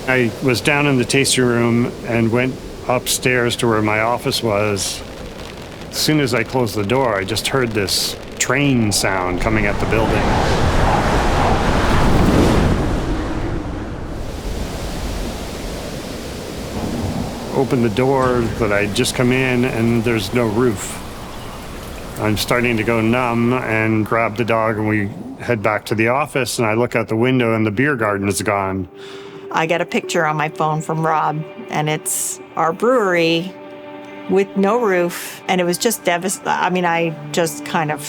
I was down in the tasting room and went upstairs to where my office was. As soon as I closed the door, I just heard this train sound coming at the building. Opened the door that I'd just come in, and there's no roof. I'm starting to go numb and grab the dog, and we head back to the office, and I look out the window and the beer garden is gone. I get a picture on my phone from Rob, and it's our brewery with no roof, and it was just devastating. I mean, I just kind of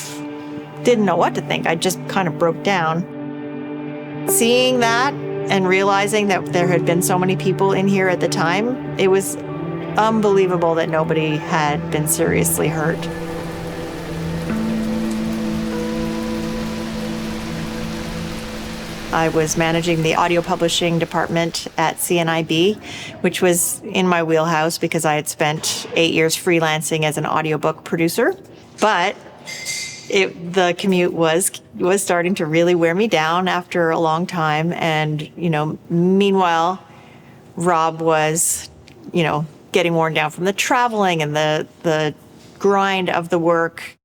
didn't know what to think. I just kind of broke down. Seeing that and realizing that there had been so many people in here at the time, it was unbelievable that nobody had been seriously hurt. I was managing the audio publishing department at CNIB, which was in my wheelhouse because I had spent 8 years freelancing as an audiobook producer. But the commute was starting to really wear me down after a long time. And, meanwhile, Rob was, getting worn down from the traveling and the grind of the work.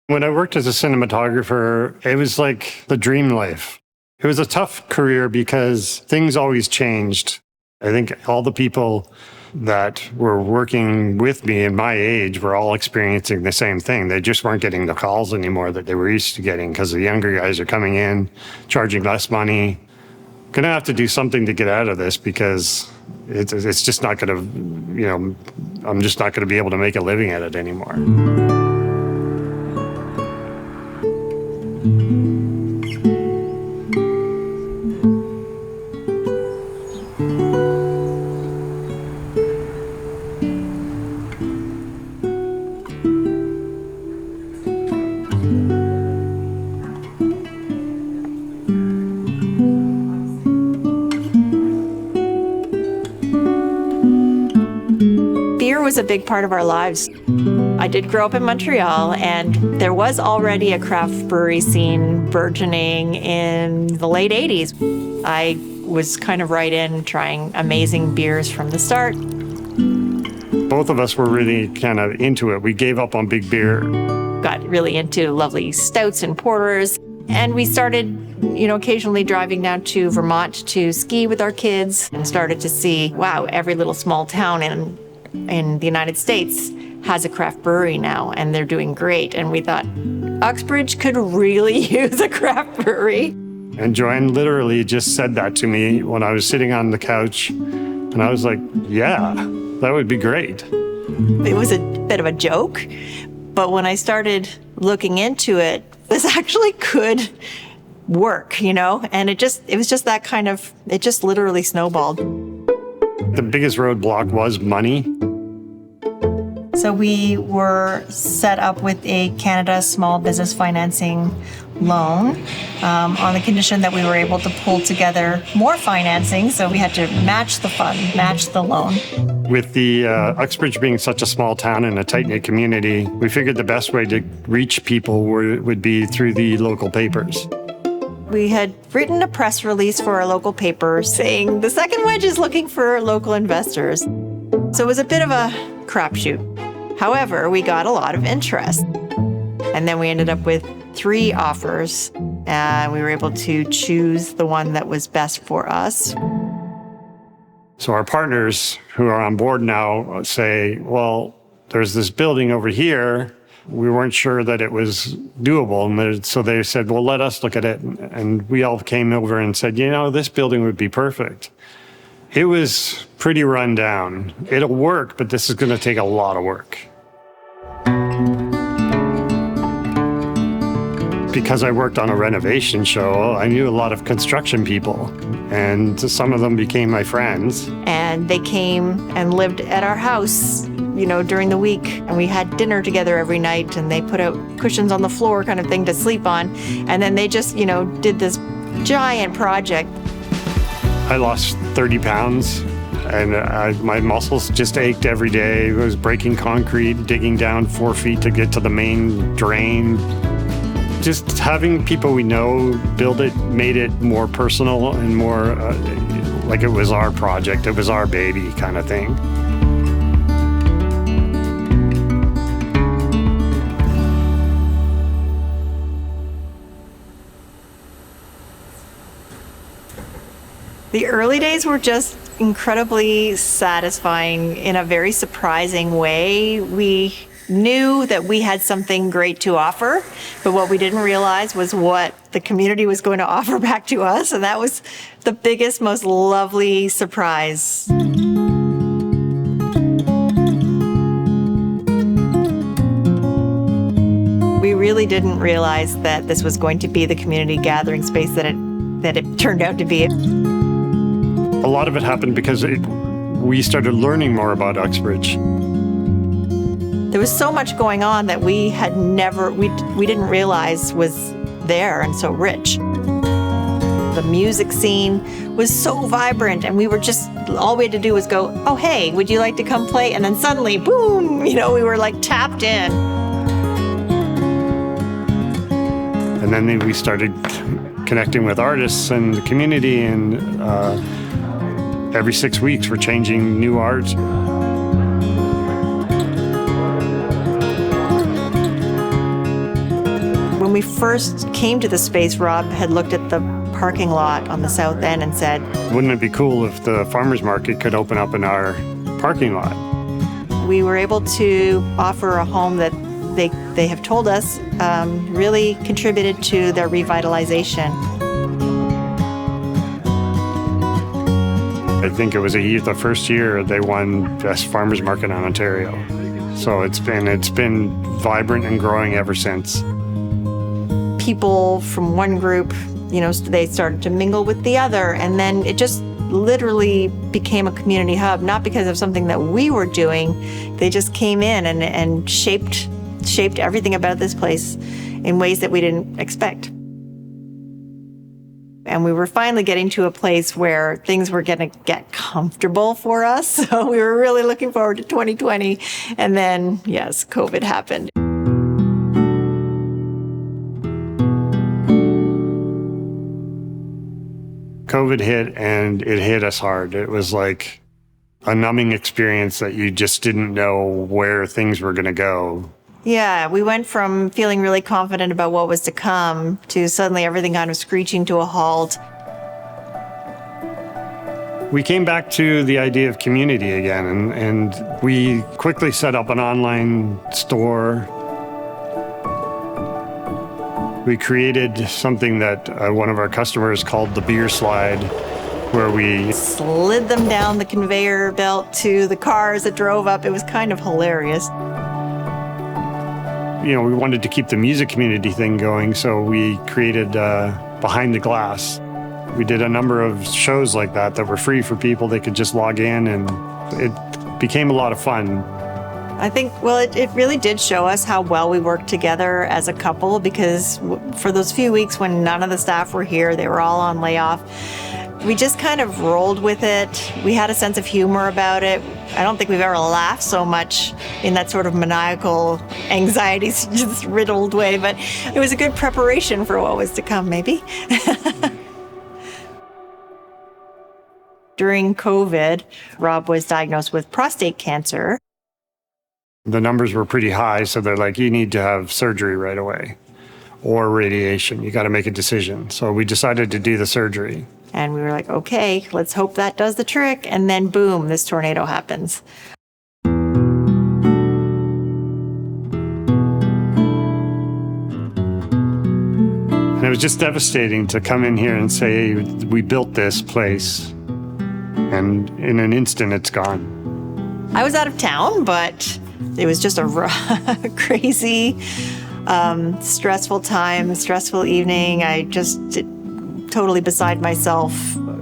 When I worked as a cinematographer, it was like the dream life. It was a tough career because things always changed. I think all the people that were working with me in my age were all experiencing the same thing. They just weren't getting the calls anymore that they were used to getting because the younger guys are coming in, charging less money. Gonna have to do something to get out of this because it's just not gonna, I'm just not gonna be able to make a living at it anymore. Was a big part of our lives. I did grow up in Montreal, and there was already a craft brewery scene burgeoning in the late 80s. I was kind of right in trying amazing beers from the start. Both of us were really kind of into it. We gave up on big beer. Got really into lovely stouts and porters, and we started occasionally driving down to Vermont to ski with our kids and started to see, wow, every little small town in the United States has a craft brewery now, and they're doing great. And we thought, Uxbridge could really use a craft brewery. And Joanne literally just said that to me when I was sitting on the couch. And I was like, yeah, that would be great. It was a bit of a joke, but when I started looking into it, this actually could work, and it was just that kind of, it just literally snowballed. The biggest roadblock was money. So we were set up with a Canada Small Business Financing loan on the condition that we were able to pull together more financing. So we had to match the loan. With the Uxbridge being such a small town and a tight-knit community, we figured the best way to reach people would be through the local papers. We had written a press release for our local paper saying the Second Wedge is looking for local investors. So it was a bit of a crapshoot. However, we got a lot of interest. And then we ended up with 3 offers, and we were able to choose the one that was best for us. So our partners who are on board now say, well, there's this building over here. We weren't sure that it was doable. And so they said, well, let us look at it. And we all came over and said, this building would be perfect. It was pretty run down. It'll work, but this is going to take a lot of work. Because I worked on a renovation show, I knew a lot of construction people, and some of them became my friends. And they came and lived at our house, during the week. And we had dinner together every night, and they put out cushions on the floor kind of thing to sleep on. And then they just, did this giant project. I lost 30 pounds, and my muscles just ached every day. I was breaking concrete, digging down 4 feet to get to the main drain. Just having people we know build it made it more personal and more like it was our project, it was our baby kind of thing. The early days were just incredibly satisfying in a very surprising way. We knew that we had something great to offer, but what we didn't realize was what the community was going to offer back to us, and that was the biggest, most lovely surprise. We really didn't realize that this was going to be the community gathering space that it turned out to be. A lot of it happened because we started learning more about Uxbridge. There was so much going on that we didn't realize was there and so rich. The music scene was so vibrant, and we were just, all we had to do was go, oh, hey, would you like to come play? And then suddenly, boom, we were like tapped in. And then we started connecting with artists and the community, and every 6 weeks we're changing new art. When we first came to the space, Rob had looked at the parking lot on the south end and said, wouldn't it be cool if the farmers market could open up in our parking lot? We were able to offer a home that they have told us really contributed to their revitalization. I think it was the first year they won Best Farmers Market in Ontario. So it's been vibrant and growing ever since. People from one group, they started to mingle with the other, and then it just literally became a community hub, not because of something that we were doing. They just came in and shaped everything about this place in ways that we didn't expect. And we were finally getting to a place where things were going to get comfortable for us. So we were really looking forward to 2020. And then, yes, COVID happened. COVID hit, and it hit us hard. It was like a numbing experience that you just didn't know where things were going to go. Yeah, we went from feeling really confident about what was to come to suddenly everything kind of screeching to a halt. We came back to the idea of community again, and we quickly set up an online store. We created something that one of our customers called the beer slide, where we slid them down the conveyor belt to the cars that drove up. It was kind of hilarious. We wanted to keep the music community thing going, so we created Behind the Glass. We did a number of shows like that were free for people. They could just log in, and it became a lot of fun. I think, it really did show us how well we worked together as a couple, because for those few weeks when none of the staff were here, they were all on layoff, we just kind of rolled with it. We had a sense of humor about it. I don't think we've ever laughed so much in that sort of maniacal, anxiety just riddled way, but it was a good preparation for what was to come, maybe. During COVID, Rob was diagnosed with prostate cancer. The numbers were pretty high, so they're like, you need to have surgery right away or radiation. You got to make a decision. So we decided to do the surgery. And we were like, okay, let's hope that does the trick. And then boom, this tornado happens. And it was just devastating to come in here and say, we built this place, and in an instant, it's gone. I was out of town, but it was just a crazy, stressful time, stressful evening. I just totally beside myself.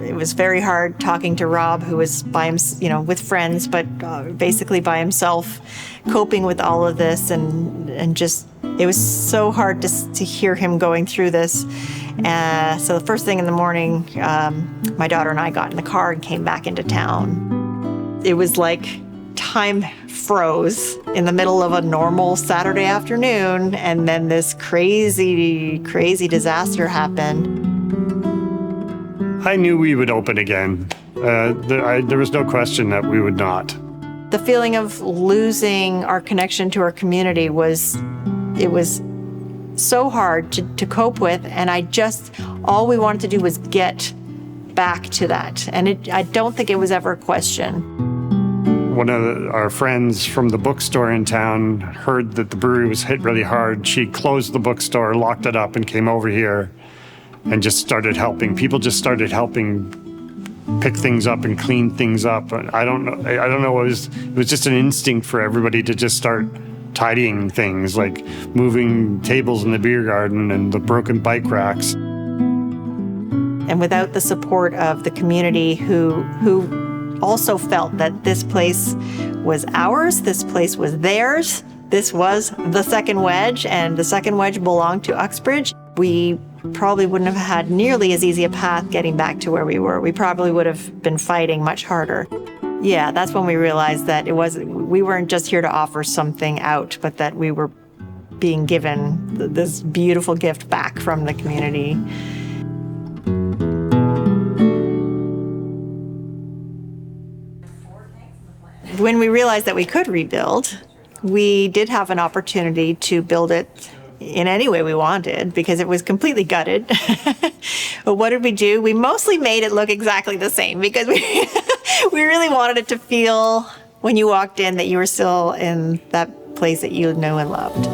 It was very hard talking to Rob, who was by himself, with friends, but basically by himself, coping with all of this, and just it was so hard to hear him going through this. So the first thing in the morning, my daughter and I got in the car and came back into town. It was like time froze in the middle of a normal Saturday afternoon, and then this crazy, crazy disaster happened. I knew we would open again. There was no question that we would not. The feeling of losing our connection to our community was so hard to cope with, and all we wanted to do was get back to that. And I don't think it was ever a question. One of our friends from the bookstore in town heard that the brewery was hit really hard. She closed the bookstore, locked it up, and came over here and just started helping. People just started helping pick things up and clean things up. I don't know. It was just an instinct for everybody to just start tidying things, like moving tables in the beer garden and the broken bike racks. And without the support of the community who also felt that this place was ours, this place was theirs, this was the Second Wedge, and the Second Wedge belonged to Uxbridge, we probably wouldn't have had nearly as easy a path getting back to where we were. We probably would have been fighting much harder. Yeah, that's when we realized that we weren't just here to offer something out, but that we were being given this beautiful gift back from the community. When we realized that we could rebuild, we did have an opportunity to build it in any way we wanted because it was completely gutted. But what did we do? We mostly made it look exactly the same because we really wanted it to feel, when you walked in, that you were still in that place that you knew and loved.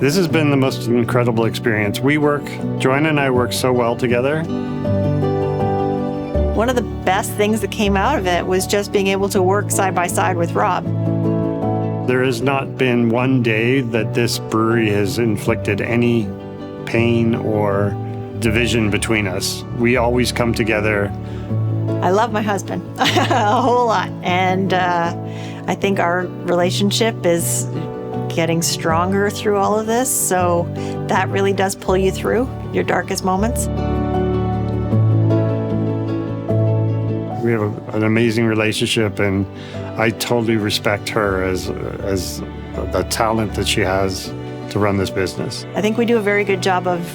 This has been the most incredible experience. Joanna and I work so well together. One of the best things that came out of it was just being able to work side by side with Rob. There has not been one day that this brewery has inflicted any pain or division between us. We always come together. I love my husband a whole lot, and I think our relationship is getting stronger through all of this, so that really does pull you through your darkest moments. We have an amazing relationship, and I totally respect her as the talent that she has to run this business. I think we do a very good job of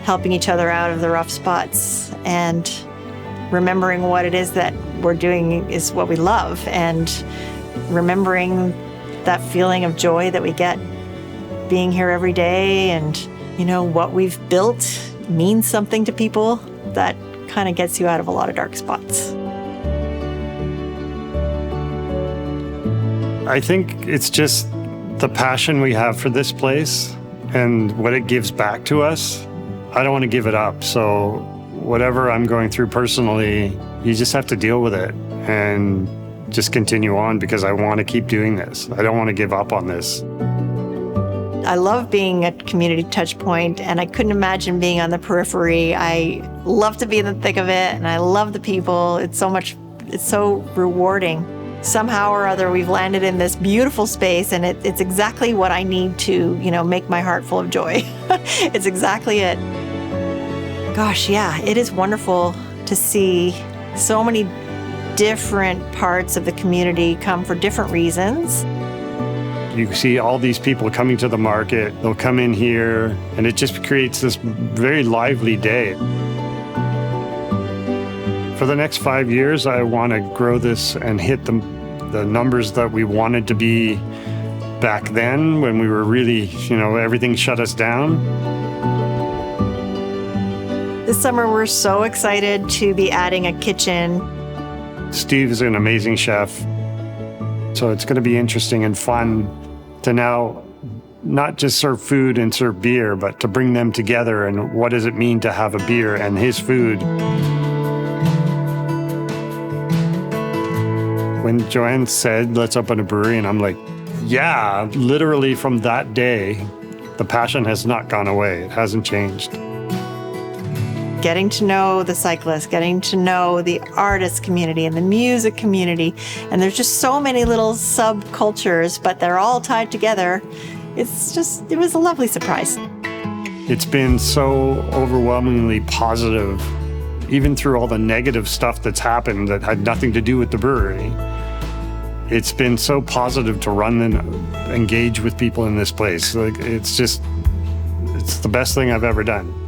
helping each other out of the rough spots and remembering what it is that we're doing is what we love, and remembering that feeling of joy that we get being here every day, and what we've built means something to people. That kind of gets you out of a lot of dark spots. I think it's just the passion we have for this place and what it gives back to us. I don't want to give it up. So whatever I'm going through personally, you just have to deal with it and just continue on, because I want to keep doing this. I don't want to give up on this. I love being a community touch point, and I couldn't imagine being on the periphery. I love to be in the thick of it, and I love the people. It's so rewarding. Somehow or other, we've landed in this beautiful space, and it's exactly what I need to, make my heart full of joy. It's exactly it. Gosh, yeah, it is wonderful to see so many different parts of the community come for different reasons. You see all these people coming to the market. They'll come in here, and it just creates this very lively day. For the next 5 years, I want to grow this and hit the numbers that we wanted to be back then, when we were really, everything shut us down. This summer, we're so excited to be adding a kitchen. Steve is an amazing chef, so it's going to be interesting and fun to now not just serve food and serve beer, but to bring them together, and what does it mean to have a beer and his food. When Joanne said, let's open a brewery, and I'm like, yeah, literally from that day, the passion has not gone away. It hasn't changed. Getting to know the cyclists, getting to know the artist community and the music community. And there's just so many little subcultures, but they're all tied together. It was a lovely surprise. It's been so overwhelmingly positive, even through all the negative stuff that's happened that had nothing to do with the brewery. It's been so positive to run and engage with people in this place. Like, it's the best thing I've ever done.